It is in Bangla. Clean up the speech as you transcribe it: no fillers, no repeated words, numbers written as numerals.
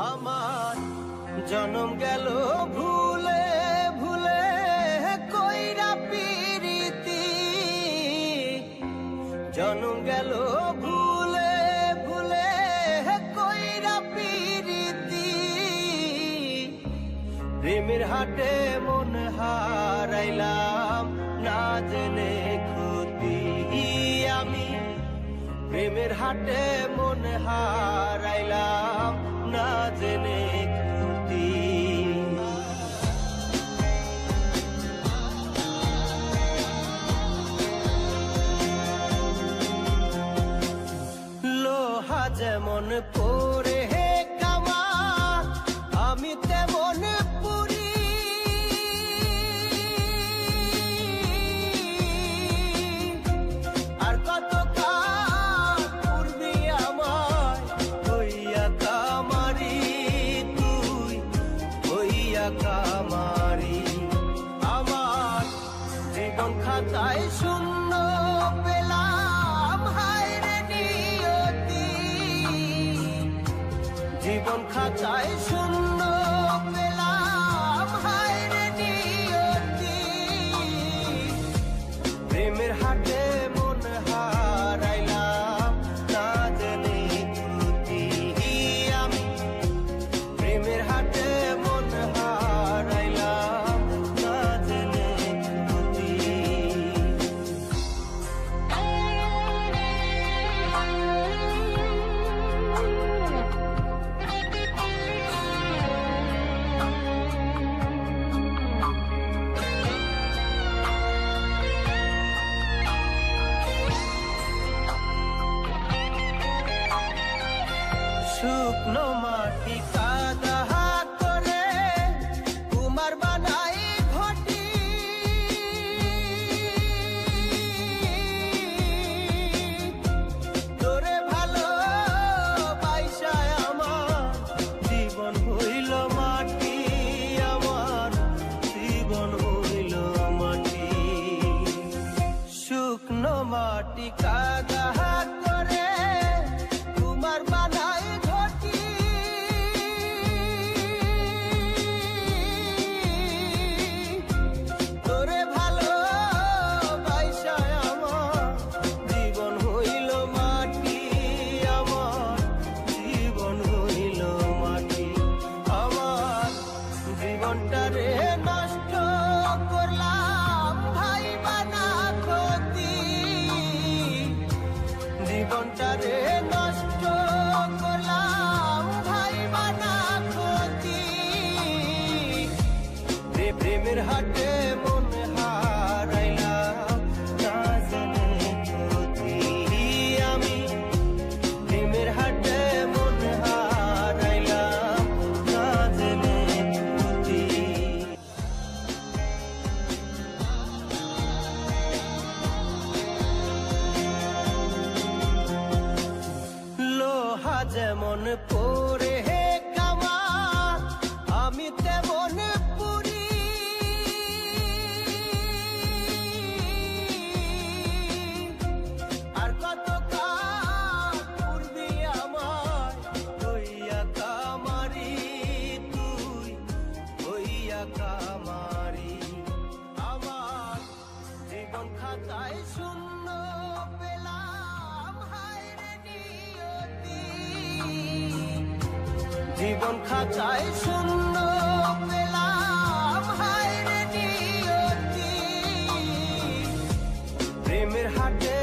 আমার জনম গেল ভুলে ভুলে কইরা পিরিতি, জনম গেল ভুলে ভুলে কইরা পিরিতি। প্রেমের হাটে মন হারাইলাম না জেনে ক্ষতি আমি, প্রেমের হাটে মন হারাইলাম না জেনে ক্ষতি। লোহা যেমন পরে কামা আমি তেমন পুরি, আর কত কাল পূর্বি আমায় হইয়া কামারি, তুই হইয়া কামারি। আমার জীবন খাতায় শূন্য পেলাম হায় রে নিয়তি, জীবন খাতায় শূন্য পেলাম হায় রে নিয়তি। প্রেমের হাটে মন হারাইলাম না জেনে ক্ষতি আমি, প্রেমের হাটে মন হারাইলাম না জেনে ক্ষতি। শুকনো মাটি কাদা করে কুমার বানাই ঘটি, তোরে ভালো বাইসায় আমার জীবন হইল মাটি, আমার জীবন হইল মাটি। শুকনো মাটি কাদা করে কুমার বানাই ঘটি, তোরে ভালো বাইসায় আমার জীবন হইল মাটি, আমার জীবন হইল মাটি। আমার জীবনটারে নষ্ট করলাম ভাই বানা ক্ষতি, জীবনটারে নষ্ট করলাম ভাই বানা ক্ষতি। প্রেমের হাটে মন হারাইলাম না জেনে ক্ষতি আমি, প্রেমের হাটে মন হারাইলাম না জেনে ক্ষতি। লোহা যেমন পরে কামা আমি তেমন পুরি, আর কত কাল পূর্বি আমায় হইয়া কামারি, তুই হইয়া কামারি। আমার জীবন খাতায় শূন্য পেলাম হায় রে নিয়তি, জীবন খাতায় শূন্য পেলাম হায় রে নিয়তি। প্রেমের হাটে